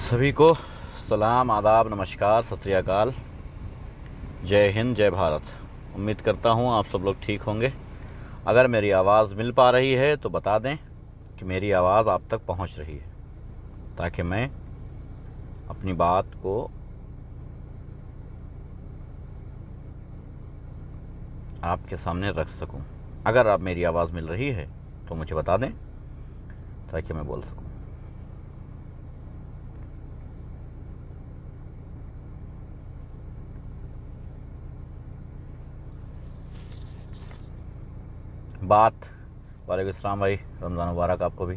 सभी को सलाम, आदाब, नमस्कार, सत श्री अकाल, जय हिंद, जय भारत। उम्मीद करता हूँ आप सब लोग ठीक होंगे। अगर मेरी आवाज़ मिल पा रही है तो बता दें कि मेरी आवाज़ आप तक पहुँच रही है, ताकि मैं अपनी बात को आपके सामने रख सकूं। अगर आप मेरी आवाज़ मिल रही है तो मुझे बता दें ताकि मैं बोल सकूं। बात वालेकुम अस्सलाम भाई, रमज़ान मुबारक आपको भी।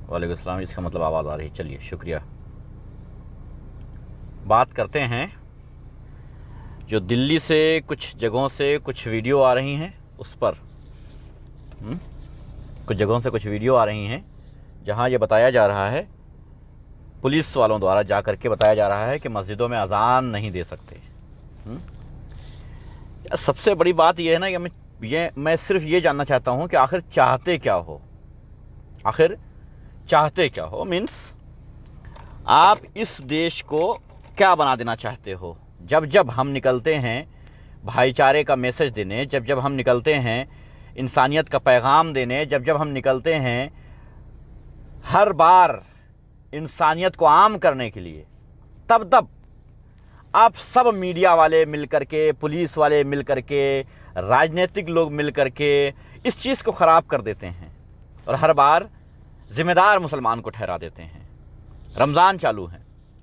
वालेकुम अस्सलाम, इसका मतलब आवाज़ आ रही। चलिए, शुक्रिया। बात करते हैं जो दिल्ली से कुछ जगहों से कुछ वीडियो आ रही हैं उस पर। कुछ जगहों से कुछ वीडियो आ रही हैं जहां ये बताया जा रहा है, पुलिस वालों द्वारा जा करके बताया जा रहा है कि मस्जिदों में अजान नहीं दे सकते। सबसे बड़ी बात यह है ना कि मैं सिर्फ ये जानना चाहता हूं कि आखिर चाहते क्या हो। आखिर चाहते क्या हो मीन्स आप इस देश को क्या बना देना चाहते हो। जब जब हम निकलते हैं भाईचारे का मैसेज देने, जब जब हम निकलते हैं इंसानियत का पैगाम देने, जब जब हम निकलते हैं हर बार इंसानियत को आम करने के लिए, तब तब आप सब मीडिया वाले मिलकर के, पुलिस वाले मिलकर के, राजनीतिक लोग मिलकर के इस चीज़ को ख़राब कर देते हैं और हर बार ज़िम्मेदार मुसलमान को ठहरा देते हैं। रमज़ान चालू है,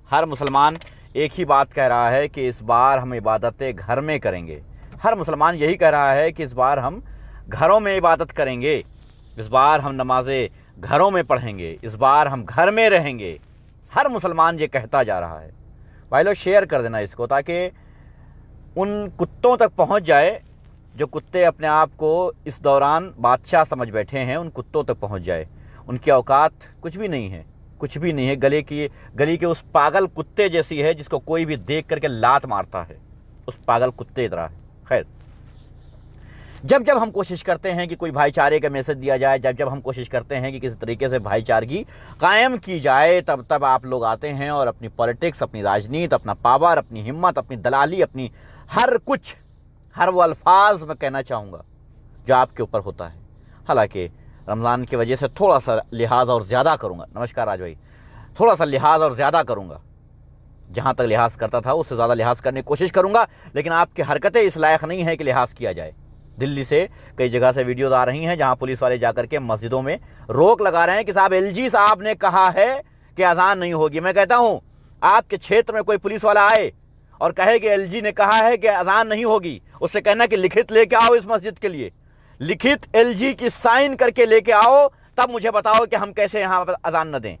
हर मुसलमान एक ही बात कह रहा है कि इस बार हम इबादतें घर में करेंगे। हर मुसलमान यही कह रहा है कि इस बार हम घरों में इबादत करेंगे, इस बार हम नमाजें घरों में पढ़ेंगे, इस बार हम घर में रहेंगे। हर मुसलमान ये कहता जा रहा है। भाई लोग शेयर कर देना इसको, ताकि उन कुत्तों तक पहुंच जाए जो कुत्ते अपने आप को इस दौरान बादशाह समझ बैठे हैं। उन कुत्तों तक पहुंच जाए। उनकी औकात कुछ भी नहीं है, कुछ भी नहीं है। गली के उस पागल कुत्ते जैसी है जिसको कोई भी देख करके लात मारता है, उस पागल कुत्ते की तरह है। खैर, जब जब हम कोशिश करते हैं कि कोई भाईचारे का मैसेज दिया जाए, जब जब हम कोशिश करते हैं कि किसी तरीके से भाईचारगी कायम की जाए, तब तब आप लोग आते हैं और अपनी पॉलिटिक्स, अपनी राजनीति, अपना पावर, अपनी हिम्मत, अपनी दलाली, अपनी हर कुछ, हर वो अल्फाज मैं कहना चाहूँगा जो आपके ऊपर होता है। हालांकि रमज़ान की वजह से थोड़ा सा लिहाज और ज़्यादा करूँगा। नमस्कार राज भाई, थोड़ा सा लिहाज और ज़्यादा करूँगा। जहाँ तक लिहाज करता था उससे ज़्यादा लिहाज करने की कोशिश करूँगा, लेकिन आपकी हरकतें इस लायक नहीं है कि लिहाज किया जाए। दिल्ली से कई जगह से वीडियोज आ रही हैं जहाँ पुलिस वाले जाकर के मस्जिदों में रोक लगा रहे हैं कि साहब एलजी साहब ने कहा है कि अजान नहीं होगी। मैं कहता हूँ आपके क्षेत्र में कोई पुलिस वाला आए और कहे कि एलजी ने कहा है कि अजान नहीं होगी, उससे कहना कि लिखित लेके आओ इस मस्जिद के लिए, लिखित एलजी की साइन करके लेके आओ, तब मुझे बताओ कि हम कैसे यहाँ पर अजान न दें।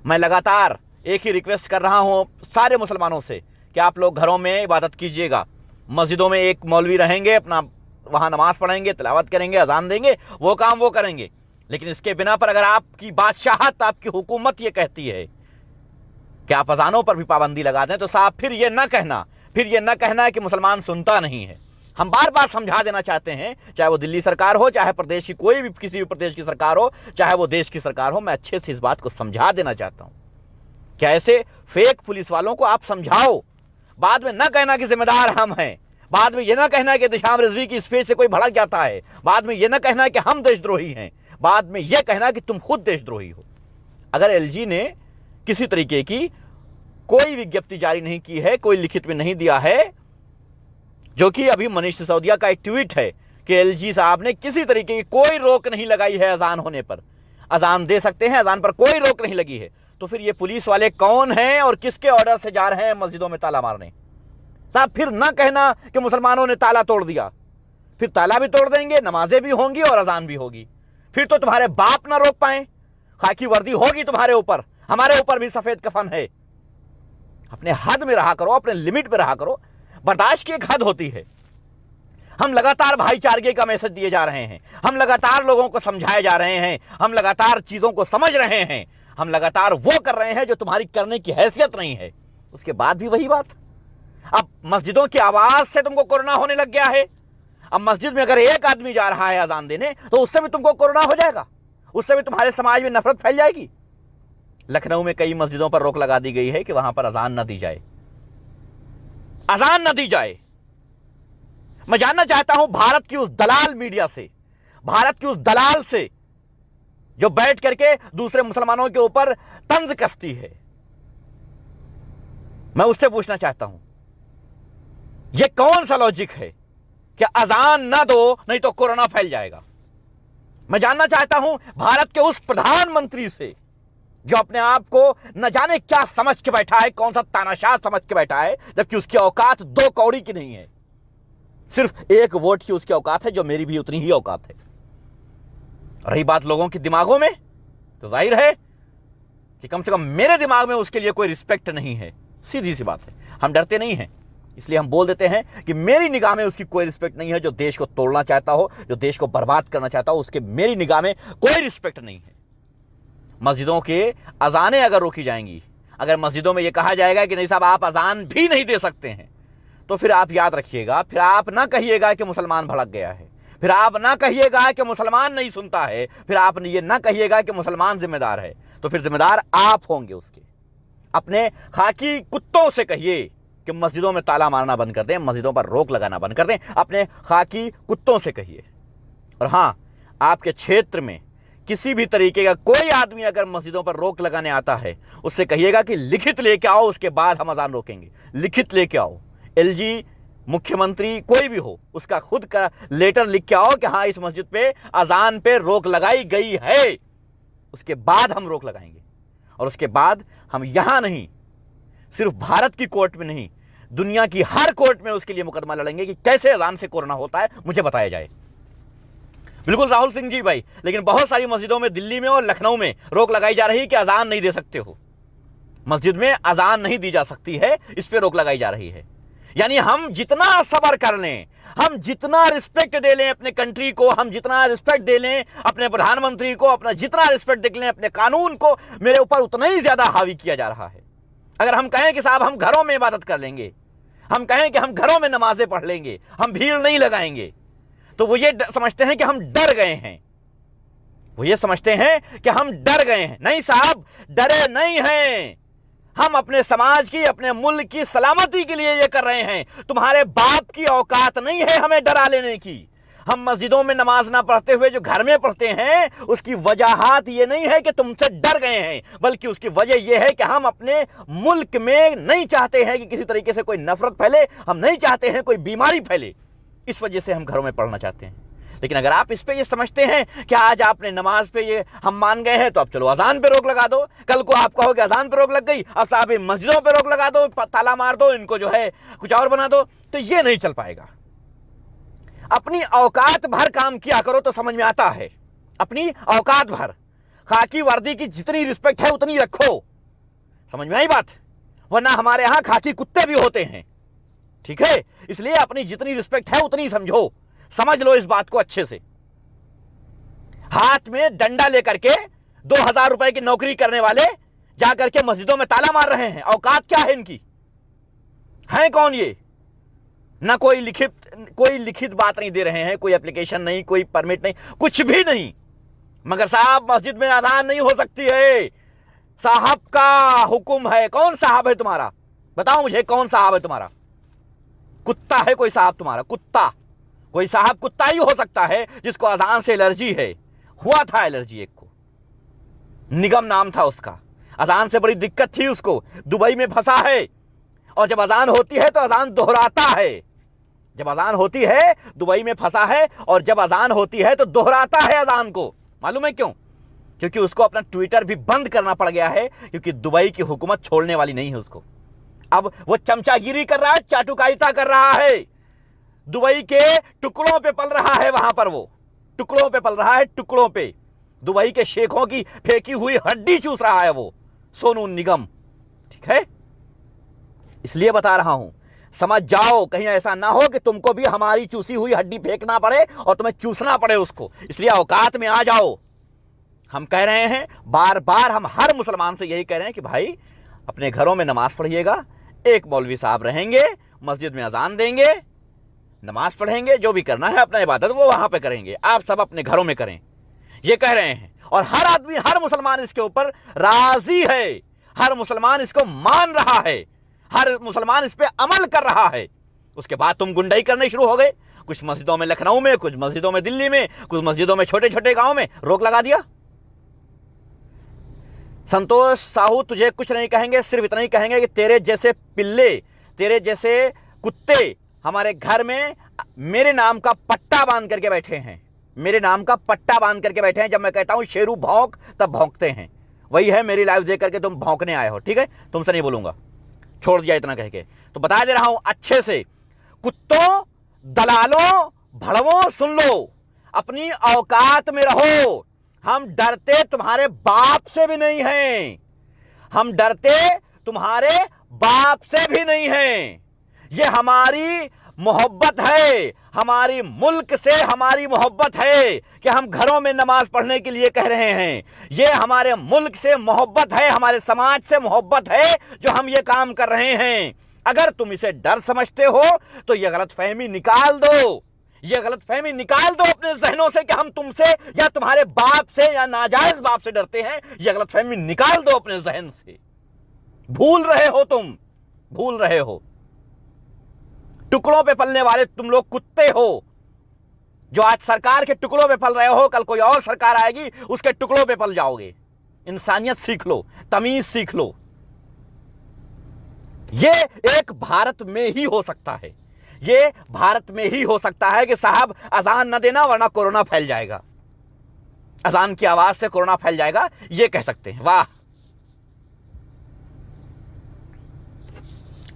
मैं लगातार एक ही रिक्वेस्ट कर रहा हूँ सारे मुसलमानों से कि आप लोग घरों में इबादत कीजिएगा। मस्जिदों में एक मौलवी रहेंगे, अपना वहाँ नमाज पढ़ेंगे, तिलावत करेंगे, अजान देंगे, वो काम वो करेंगे। लेकिन इसके बिना पर अगर आपकी बादशाहत, आपकी हुकूमत ये कहती है कि आप अजानों पर भी पाबंदी लगा दें, तो साहब फिर ये न कहना कि मुसलमान सुनता नहीं है। हम बार बार समझा देना चाहते हैं, चाहे वो दिल्ली सरकार हो, चाहे प्रदेश की कोई भी, किसी भी प्रदेश की सरकार हो, चाहे वो देश की सरकार हो, मैं अच्छे से इस बात को समझा देना चाहता हूं। क्या ऐसे फेक पुलिस वालों को आप समझाओ, बाद में न कहना कि जिम्मेदार हम हैं, बाद में यह न कहना कि दिशाम रिजवी की स्पेस से कोई भड़क जाता है, बाद में यह न कहना कि हम देशद्रोही हैं, बाद में यह कहना कि तुम खुद देशद्रोही हो। अगर एलजी ने किसी तरीके की कोई विज्ञप्ति जारी नहीं की है, कोई लिखित में नहीं दिया है, जो कि अभी मनीष सिसोदिया का एक ट्वीट है कि एलजी साहब ने किसी तरीके की कोई रोक नहीं लगाई है अजान होने पर, अजान दे सकते हैं, अजान पर कोई रोक नहीं लगी है, तो फिर ये पुलिस वाले कौन हैं और किसके ऑर्डर से जा रहे हैं मस्जिदों में ताला मारने। साहब फिर ना कहना कि मुसलमानों ने ताला तोड़ दिया, फिर ताला भी तोड़ देंगे, नमाजें भी होंगी और अजान भी होगी। फिर तो तुम्हारे बाप ना रोक पाए, खाकी वर्दी होगी तुम्हारे ऊपर, हमारे ऊपर भी सफेद कफन है। अपने हद में रहा करो, अपने लिमिट में रहा करो। बर्दाश्त की एक हद होती है। हम लगातार भाईचारे का मैसेज दिए जा रहे हैं, हम लगातार लोगों को समझाए जा रहे हैं, हम लगातार चीजों को समझ रहे हैं, हम लगातार वो कर रहे हैं जो तुम्हारी करने की हैसियत नहीं है। उसके बाद भी वही बात। अब मस्जिदों की आवाज से तुमको कोरोना होने लग गया है। अब मस्जिद में अगर एक आदमी जा रहा है अजान देने, तो उससे भी तुमको कोरोना हो जाएगा, उससे भी तुम्हारे समाज में नफरत फैल जाएगी। लखनऊ में कई मस्जिदों पर रोक लगा दी गई है कि वहां पर अजान न दी जाए, अजान न दी जाए। मैं जानना चाहता हूं भारत की उस दलाल मीडिया से, भारत की उस दलाल से जो बैठ करके दूसरे मुसलमानों के ऊपर तंज कसती है, मैं उससे पूछना चाहता हूं यह कौन सा लॉजिक है कि अजान ना दो नहीं तो कोरोना फैल जाएगा। मैं जानना चाहता हूं भारत के उस प्रधानमंत्री से जो अपने आप को न जाने क्या समझ के बैठा है, कौन सा तानाशाह समझ के बैठा है, जबकि उसकी औकात 2 कौड़ी की नहीं है, सिर्फ 1 वोट की उसकी औकात है, जो मेरी भी उतनी ही औकात है। रही बात लोगों के दिमागों में, तो जाहिर है कि कम से कम मेरे दिमाग में उसके लिए कोई रिस्पेक्ट नहीं है। सीधी सी बात है, हम डरते नहीं हैं, इसलिए हम बोल देते हैं कि मेरी निगाह में उसकी कोई रिस्पेक्ट नहीं है। जो देश को तोड़ना चाहता हो, जो देश को बर्बाद करना चाहता हो, उसके मेरी निगाह में कोई रिस्पेक्ट नहीं है। मस्जिदों के अजानें अगर रोकी जाएंगी, अगर मस्जिदों में यह कहा जाएगा कि नहीं साहब आप अजान भी नहीं दे सकते हैं, तो फिर आप याद रखिएगा, फिर आप ना कहिएगा कि मुसलमान भड़क गया है, फिर आप ना कहिएगा कि मुसलमान नहीं सुनता है, फिर आप ये ना कहिएगा कि मुसलमान जिम्मेदार है, तो फिर जिम्मेदार आप होंगे उसके। अपने खाकी कुत्तों से कहिए कि मस्जिदों में ताला मारना बंद कर दें, मस्जिदों पर रोक लगाना बंद कर दें, अपने खाकी कुत्तों से कहिए। और हां, आपके क्षेत्र में किसी भी तरीके का कोई आदमी अगर मस्जिदों पर रोक लगाने आता है, उससे कहिएगा कि लिखित लेके आओ, उसके बाद हम अजान रोकेंगे। लिखित लेके आओ, एलजी, मुख्यमंत्री, कोई भी हो, उसका खुद का लेटर लिख के आओ कि हां इस मस्जिद पे अजान पे रोक लगाई गई है, उसके बाद हम रोक लगाएंगे। और उसके बाद हम यहां नहीं, सिर्फ भारत की कोर्ट में नहीं, दुनिया की हर कोर्ट में उसके लिए मुकदमा लड़ेंगे कि कैसे अजान से कोरोना होता है, मुझे बताया जाए। बिल्कुल राहुल सिंह जी भाई, लेकिन बहुत सारी मस्जिदों में दिल्ली में और लखनऊ में रोक लगाई जा रही है कि अजान नहीं दे सकते हो, मस्जिद में अजान नहीं दी जा सकती है, इस पे रोक लगाई जा रही है। यानी हम जितना सब्र कर लें, हम जितना रिस्पेक्ट दे लें अपने कंट्री को, हम जितना रिस्पेक्ट दे लें अपने प्रधानमंत्री को, अपना जितना रिस्पेक्ट दे लें अपने कानून को, मेरे ऊपर उतना ही ज्यादा हावी किया जा रहा है। अगर हम कहें कि साहब हम घरों में इबादत कर लेंगे, हम कहें कि हम घरों में नमाजें पढ़ लेंगे, हम भीड़ नहीं लगाएंगे, तो वो ये समझते हैं कि हम डर गए हैं, वो ये समझते हैं कि हम डर गए हैं। नहीं साहब, डरे नहीं हैं, हम अपने समाज की, अपने मुल्क की सलामती के लिए ये कर रहे हैं। तुम्हारे बाप की औकात नहीं है हमें डरा लेने की। हम मस्जिदों में नमाज ना पढ़ते हुए जो घर में पढ़ते हैं, उसकी वजह ये नहीं है कि तुमसे डर गए हैं, बल्कि उसकी वजह यह है कि हम अपने मुल्क में नहीं चाहते हैं कि किसी तरीके से कोई नफरत फैले, हम नहीं चाहते हैं कोई बीमारी फैले, इस वजह से हम घरों में पढ़ना चाहते हैं। लेकिन अगर आप इस पे ये समझते हैं कि आज आपने नमाज पे ये हम मान गए हैं, तो अब चलो अजान पे रोक लगा दो, कल को आप कहोगे अजान पे रोक लग गई, अब साहब मस्जिदों पे रोक लगा दो, ताला मार दो, इनको जो है कुछ और बना दो, तो ये नहीं चल पाएगा। अपनी औकात भर काम किया करो तो समझ में आता है, अपनी औकात भर, खाकी वर्दी की जितनी रिस्पेक्ट है उतनी रखो, समझ में आई बात। वरना हमारे यहां खाकी कुत्ते भी होते हैं, ठीक है, इसलिए अपनी जितनी रिस्पेक्ट है उतनी समझो, समझ लो इस बात को अच्छे से। हाथ में डंडा लेकर के 2000 रुपए की नौकरी करने वाले जाकर के मस्जिदों में ताला मार रहे हैं, औकात क्या है इनकी, हैं कौन ये? ना कोई लिखित बात नहीं दे रहे हैं, कोई एप्लीकेशन नहीं, कोई परमिट नहीं, कुछ भी नहीं, मगर साहब मस्जिद में अजान नहीं हो सकती है, साहब का हुक्म है। कौन साहब है तुम्हारा, बताओ मुझे, कौन साहब है तुम्हारा? कुत्ता है कोई साहब तुम्हारा? कुत्ता, कोई साहब कुत्ता ही हो सकता है जिसको अजान से एलर्जी है। हुआ था एलर्जी एक को, निगम नाम था उसका, अजान से बड़ी दिक्कत थी उसको, दुबई में फंसा है, और जब अजान होती है तो अजान दोहराता है, जब अजान होती है दुबई में फंसा है, और जब अजान होती है तो दोहराता है अजान को। मालूम है क्यों? क्योंकि उसको अपना ट्विटर भी बंद करना पड़ गया है, क्योंकि दुबई की हुकूमत छोड़ने वाली नहीं है उसको। अब वो चमचागिरी कर रहा है, चाटुकारिता कर रहा है, दुबई के टुकड़ों पे पल रहा है, वहां पर वो टुकड़ों पे पल रहा है, टुकड़ों पे दुबई के शेखों की फेंकी हुई हड्डी चूस रहा है वो सोनू निगम, ठीक है। इसलिए बता रहा हूं, समझ जाओ, कहीं ऐसा ना हो कि तुमको भी हमारी चूसी हुई हड्डी फेंकना पड़े और तुम्हें चूसना पड़े उसको। इसलिए औकात में आ जाओ। हम कह रहे हैं बार बार, हम हर मुसलमान से यही कह रहे हैं कि भाई अपने घरों में नमाज पढ़िएगा, एक मौलवी साहब रहेंगे, मस्जिद में अजान देंगे, नमाज पढ़ेंगे, जो भी करना है अपना इबादत वो वहां पे करेंगे, आप सब अपने घरों में करें, ये कह रहे हैं। और हर आदमी, हर मुसलमान इसके ऊपर राजी है, हर मुसलमान इसको मान रहा है, हर मुसलमान इस पे अमल कर रहा है। उसके बाद तुम गुंडाई करने शुरू हो गए। कुछ मस्जिदों में लखनऊ में, कुछ मस्जिदों में दिल्ली में, कुछ मस्जिदों में छोटे छोटे गांव में रोक लगा दिया। संतोष साहू तुझे कुछ नहीं कहेंगे, सिर्फ इतना ही कहेंगे कि तेरे जैसे पिल्ले, तेरे जैसे कुत्ते हमारे घर में मेरे नाम का पट्टा बांध करके बैठे हैं, मेरे नाम का पट्टा बांध करके बैठे हैं। जब मैं कहता हूं शेरू भौंक, तब भौंकते हैं। वही है, मेरी लाइफ देख करके तुम भौंकने आए हो। ठीक है, तुमसे नहीं बोलूंगा, छोड़ दिया इतना कह के। तो बता दे रहा हूं अच्छे से, कुत्तों, दलालों, भड़वों, सुन लो, अपनी औकात में रहो। हम डरते तुम्हारे बाप से भी नहीं हैं, हम डरते तुम्हारे बाप से भी नहीं हैं। ये हमारी मोहब्बत है, हमारी मुल्क से हमारी मोहब्बत है कि हम घरों में नमाज पढ़ने के लिए कह रहे हैं। ये हमारे मुल्क से मोहब्बत है, हमारे समाज से मोहब्बत है जो हम ये काम कर रहे हैं। अगर तुम इसे डर समझते हो तो ये गलतफहमी निकाल दो, ये गलतफहमी निकाल दो अपने जहनों से कि हम तुमसे या तुम्हारे बाप से या नाजायज बाप से डरते हैं। ये गलतफहमी निकाल दो अपने जहन से। भूल रहे हो, तुम भूल रहे हो। टुकड़ों पे पलने वाले तुम लोग कुत्ते हो, जो आज सरकार के टुकड़ों पे पल रहे हो, कल कोई और सरकार आएगी उसके टुकड़ों पे पल जाओगे। इंसानियत सीख लो, तमीज सीख लो। ये एक भारत में ही हो सकता है, ये भारत में ही हो सकता है कि साहब अजान न देना वरना कोरोना फैल जाएगा, अजान की आवाज से कोरोना फैल जाएगा, ये कह सकते हैं। वाह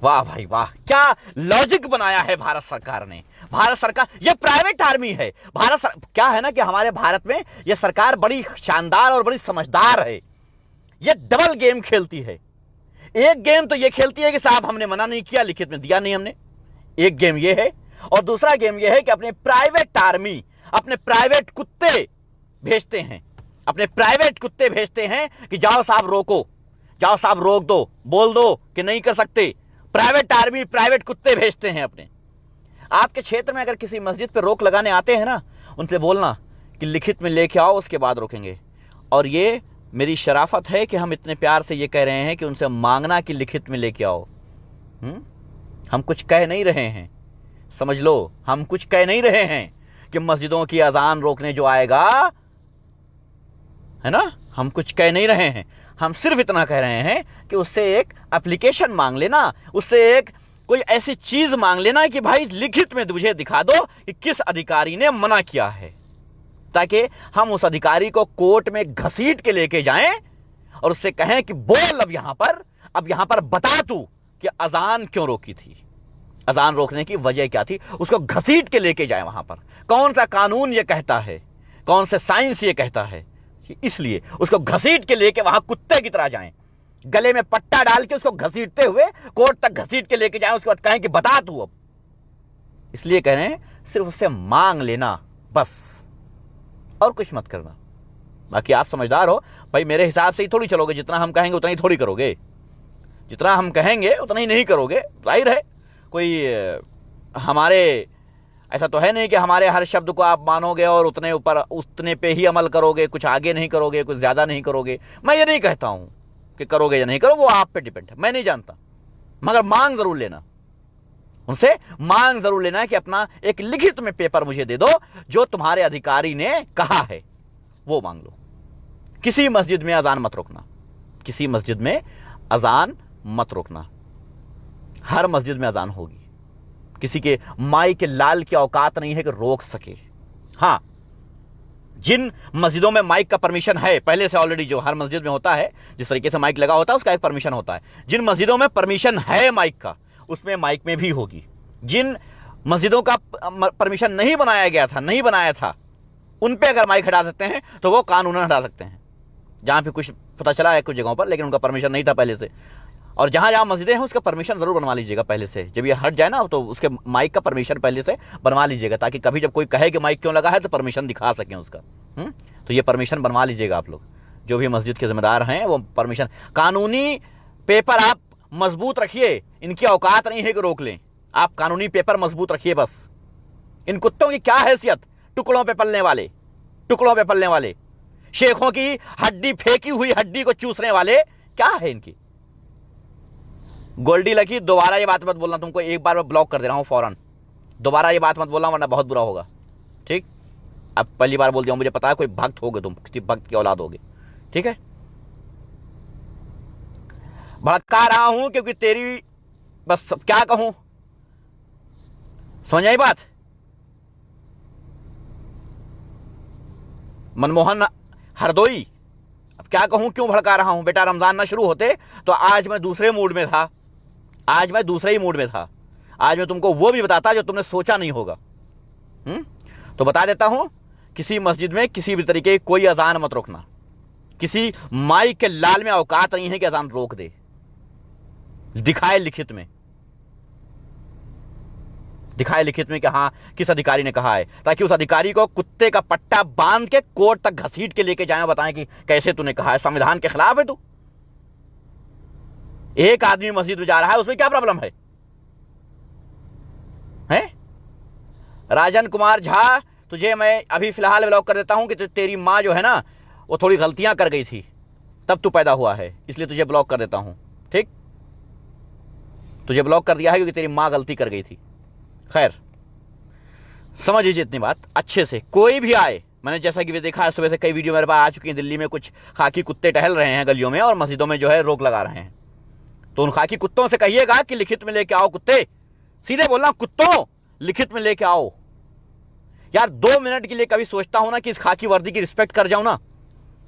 वाह भाई वाह, क्या लॉजिक बनाया है भारत सरकार ने। भारत सरकार, ये प्राइवेट आर्मी है। क्या है ना कि हमारे भारत में ये सरकार बड़ी शानदार और बड़ी समझदार है। ये डबल गेम खेलती है। एक गेम तो ये खेलती है कि साहब हमने मना नहीं किया, लिखित में दिया नहीं हमने, एक गेम ये है। और दूसरा गेम ये है कि अपने प्राइवेट आर्मी, अपने प्राइवेट कुत्ते भेजते हैं, अपने प्राइवेट कुत्ते भेजते हैं कि जाओ साहब रोको, जाओ साहब रोक दो, बोल दो कि नहीं कर सकते। प्राइवेट आर्मी, प्राइवेट कुत्ते भेजते हैं अपने। आपके क्षेत्र में अगर किसी मस्जिद पे रोक लगाने आते हैं ना, उनसे बोलना कि लिखित में लेके आओ, उसके बाद रोकेंगे। और ये मेरी शराफत है कि हम इतने प्यार से ये कह रहे हैं कि उनसे मांगना कि लिखित में लेके आओ। हम कुछ कह नहीं रहे हैं, समझ लो, हम कुछ कह नहीं रहे हैं कि मस्जिदों की अजान रोकने जो आएगा, है ना, हम कुछ कह नहीं रहे हैं। हम सिर्फ इतना कह रहे हैं कि उससे एक एप्लीकेशन मांग लेना, उससे एक कोई ऐसी चीज मांग लेना कि भाई लिखित में मुझे दिखा दो कि किस अधिकारी ने मना किया है, ताकि हम उस अधिकारी को कोर्ट में घसीट के लेके जाएं और उससे कहें कि बोल अब यहां पर बता तू कि अजान क्यों रोकी थी, अजान रोकने की वजह क्या थी। उसको घसीट के लेके जाएं वहां पर। कौन सा कानून ये कहता है, कौन से साइंस ये कहता है, इसलिए उसको घसीट के लेके वहां कुत्ते की तरह जाएं, गले में पट्टा डाल के उसको घसीटते हुए कोर्ट तक घसीट के लेके जाएं। उसके बाद कहें कि बता तू अब। इसलिए कह रहे हैं सिर्फ उससे मांग लेना बस, और कुछ मत करना। बाकी आप समझदार हो भाई, मेरे हिसाब से ही थोड़ी चलोगे। जितना हम कहेंगे उतना ही थोड़ी करोगे, जितना हम कहेंगे उतना ही नहीं करोगे। जाहिर है, कोई हमारे ऐसा तो है नहीं कि हमारे हर शब्द को आप मानोगे और उतने पे ही अमल करोगे, कुछ आगे नहीं करोगे, कुछ ज्यादा नहीं करोगे। मैं ये नहीं कहता हूं कि करोगे या नहीं करो, वो आप पे डिपेंड है, मैं नहीं जानता। मगर मांग जरूर लेना, उनसे मांग जरूर लेना कि अपना एक लिखित में पेपर मुझे दे दो, जो तुम्हारे अधिकारी ने कहा है वो मांग लो। किसी मस्जिद में अजान मत रोकना, किसी मस्जिद में अजान मत रोकना। हर मस्जिद में अजान होगी। किसी के माई के लाल की औकात नहीं है कि रोक सके। हां, जिन मस्जिदों में माइक का परमिशन है पहले से ऑलरेडी, जो हर मस्जिद में होता है, जिस तरीके से माइक लगा होता है उसका एक परमिशन होता है। जिन मस्जिदों में परमिशन है माइक का, उसमें माइक में भी होगी। जिन मस्जिदों का परमिशन नहीं बनाया था, उन पे अगर माइक हटा सकते हैं तो वो कानूनन हटा सकते हैं। जहां पे कुछ पता चला है कुछ जगहों पर, लेकिन उनका परमिशन नहीं था पहले से। और जहां जहां मस्जिदें हैं उसका परमिशन जरूर बनवा लीजिएगा पहले से। जब ये हट जाए ना तो उसके माइक का परमिशन पहले से बनवा लीजिएगा, ताकि कभी जब कोई कहे कि माइक क्यों लगा है तो परमिशन दिखा सकें उसका। तो ये परमिशन बनवा लीजिएगा आप लोग, जो भी मस्जिद के जिम्मेदार हैं वो परमिशन, कानूनी पेपर आप मजबूत रखिए। इनकी औकात नहीं है कि रोक लें, आप कानूनी पेपर मजबूत रखिए बस। इन कुत्तों की क्या हैसियत, टुकड़ों पे पलने वाले, टुकड़ों पे पलने वाले। शेखों की हड्डी, फेंकी हुई हड्डी को चूसने वाले। क्या है इनकी? गोल्डी लकी, दोबारा ये बात मत बोलना, तुमको एक बार मैं ब्लॉक कर दे रहा हूं फौरन। दोबारा ये बात मत बोलना वरना बहुत बुरा होगा, ठीक? अब पहली बार बोल दिया, मुझे पता है कोई भक्त होगे तुम, किसी भक्त की औलाद होगे, ठीक है? भड़का रहा हूं क्योंकि तेरी, बस क्या कहूं, समझ आई बात? मनमोहन हरदोई, अब क्या कहूं, क्यों भड़का रहा हूं? बेटा रमजान ना शुरू होते तो आज मैं दूसरे मूड में था, आज मैं दूसरे ही मूड में था। आज मैं तुमको वो भी बताता जो तुमने सोचा नहीं होगा। तो बता देता हूं, किसी मस्जिद में किसी भी तरीके की कोई अजान मत रोकना। किसी माइक के लाल में औकात नहीं है कि अजान रोक दे, दिखाए लिखित में, दिखाए लिखित में कि हां किस अधिकारी ने कहा है, ताकि उस अधिकारी को कुत्ते का पट्टा बांध के कोर्ट तक घसीट के लेके जाए, बताएं कि कैसे तूने कहा है, संविधान के खिलाफ है तू। एक आदमी मस्जिद में जा रहा है, उसमें क्या प्रॉब्लम है? राजन कुमार झा, तुझे मैं अभी फिलहाल ब्लॉक कर देता हूं कि तेरी मां जो है ना वो थोड़ी गलतियां कर गई थी, तब तू पैदा हुआ है, इसलिए तुझे ब्लॉक कर देता हूं, ठीक? तुझे ब्लॉक कर दिया है क्योंकि तेरी मां गलती कर गई थी। खैर, समझ लीजिए इतनी बात अच्छे से। कोई भी आए, मैंने जैसा कि देखा है, सुबह से कई वीडियो मेरे पास आ चुकी हैं, दिल्ली में कुछ खाकी कुत्ते टहल रहे हैं गलियों में और मस्जिदों में जो है रोक लगा रहे हैं। तो उन खाकी कुत्तों से कहिएगा कि लिखित में लेके आओ कुत्ते, सीधे बोलना, कुत्तों लिखित में लेके आओ। यार 2 मिनट के लिए कभी सोचता हूं ना कि इस खाकी वर्दी की रिस्पेक्ट कर जाऊं ना,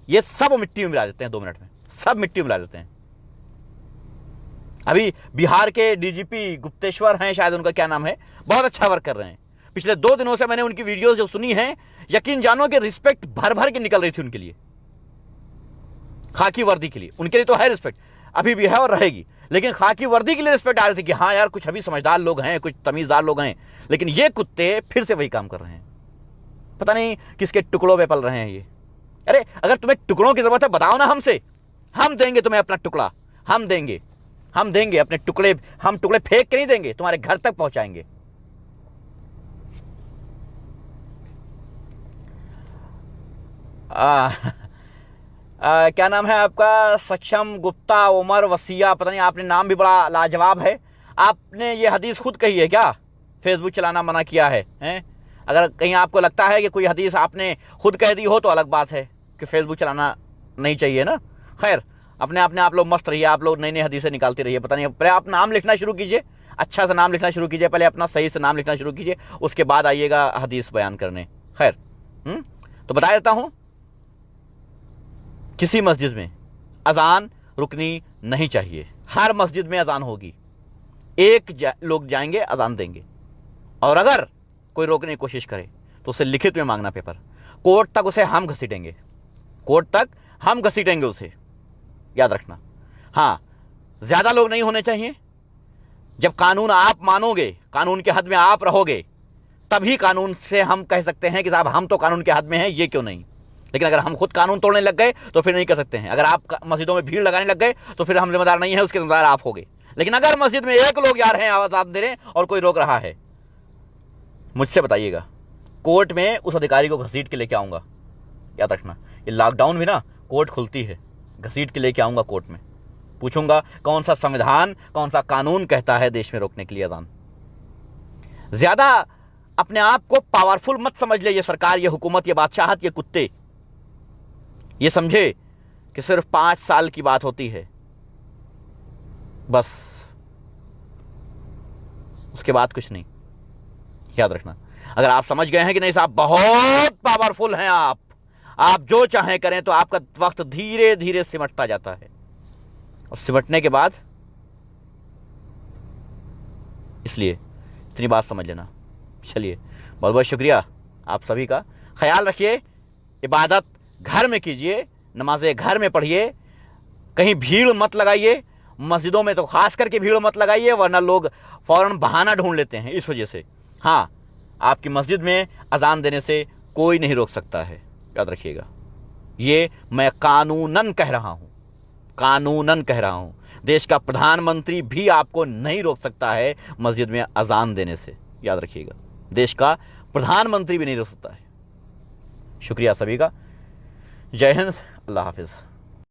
ये सब मिट्टी में मिला देते हैं 2 मिनट में, सब मिट्टी में मिला देते हैं। अभी बिहार के डीजीपी गुप्तेश्वर हैं शायद, उनका क्या नाम है, बहुत अच्छा वर्क कर रहे हैं। पिछले 2 दिनों से मैंने उनकी वीडियोस जो सुनी है, यकीन जानो कि रिस्पेक्ट भर भर के निकल रही थी उनके लिए, खाकी वर्दी के लिए। उनके लिए तो है रिस्पेक्ट, अभी भी है और रहेगी, लेकिन खाकी वर्दी के लिए रिस्पेक्ट आ रही थी कि हाँ यार कुछ अभी समझदार लोग हैं, कुछ तमीजदार लोग हैं। लेकिन ये कुत्ते फिर से वही काम कर रहे हैं, पता नहीं किसके टुकड़ों पे पल रहे हैं ये। अरे अगर तुम्हें टुकड़ों की जरूरत है बताओ ना हमसे, हम देंगे तुम्हें अपना टुकड़ा, हम देंगे अपने टुकड़े, हम टुकड़े फेंक के नहीं देंगे, तुम्हारे घर तक पहुंचाएंगे। क्या नाम है आपका? सक्षम गुप्ता, उमर वसिया, पता नहीं, आपने नाम भी बड़ा लाजवाब है। आपने ये हदीस खुद कही है क्या? फेसबुक चलाना मना किया है, हैं? अगर कहीं आपको लगता है कि कोई हदीस आपने खुद कह दी हो तो अलग बात है कि फेसबुक चलाना नहीं चाहिए ना। खैर, अपने आप लोग मस्त रहिए, आप लोग नई नई हदीसें निकालते रहिए। पता नहीं, पहले आप नाम लिखना शुरू कीजिए, अच्छा सा नाम लिखना शुरू कीजिए, पहले अपना सही से नाम लिखना शुरू कीजिए, उसके बाद आइएगा हदीस बयान करने। खैर, तो बता देता हूं, किसी मस्जिद में अजान रुकनी नहीं चाहिए। हर मस्जिद में अजान होगी, लोग जाएंगे अजान देंगे, और अगर कोई रोकने की कोशिश करे तो उसे लिखित में मांगना पेपर, कोर्ट तक उसे हम घसीटेंगे, कोर्ट तक हम घसीटेंगे उसे, याद रखना। हाँ, ज्यादा लोग नहीं होने चाहिए। जब कानून आप मानोगे, कानून के हद में आप रहोगे, तभी कानून से हम कह सकते हैं कि साहब हम तो कानून के हद में हैं, ये क्यों नहीं। लेकिन अगर हम खुद कानून तोड़ने लग गए तो फिर नहीं कर सकते हैं। अगर आप मस्जिदों में भीड़ लगाने लग गए तो फिर हम जिम्मेदार नहीं है, उसके जिम्मेदार आप होगे। लेकिन अगर मस्जिद में एक लोग जा रहे हैं, आवाज दे रहे हैं और कोई रोक रहा है, मुझसे बताइएगा, कोर्ट में उस अधिकारी को घसीट के लेके आऊंगा। याद रखना, ये लॉकडाउन भी ना कोर्ट खुलती है, घसीट के लेके आऊंगा कोर्ट में, पूछूंगा कौन सा संविधान, कौन सा कानून कहता है देश में रोकने के लिए अजान। ज्यादा अपने आप को पावरफुल मत समझ ले, ये सरकार, ये हुकूमत, ये बादशाहत, ये कुत्ते। ये समझे कि सिर्फ 5 साल की बात होती है, बस, उसके बाद कुछ नहीं। याद रखना, अगर आप समझ गए हैं कि नहीं साहब बहुत पावरफुल हैं आप जो चाहें करें, तो आपका वक्त धीरे धीरे सिमटता जाता है, और सिमटने के बाद, इसलिए इतनी बात समझ लेना। चलिए, बहुत बहुत शुक्रिया आप सभी का। ख्याल रखिए, इबादत घर में कीजिए, नमाजें घर में पढ़िए, कहीं भीड़ मत लगाइए, मस्जिदों में तो खास करके भीड़ मत लगाइए, वरना लोग फौरन बहाना ढूंढ लेते हैं इस वजह से। हाँ, आपकी मस्जिद में अजान देने से कोई नहीं रोक सकता है, याद रखिएगा। ये मैं कानूनन कह रहा हूं, कानूनन कह रहा हूं। देश का प्रधानमंत्री भी आपको नहीं रोक सकता है मस्जिद में अजान देने से, याद रखिएगा। देश का प्रधानमंत्री भी नहीं रोक सकता है। शुक्रिया सभी का। जय हिंद, अल्लाह हाफिज़।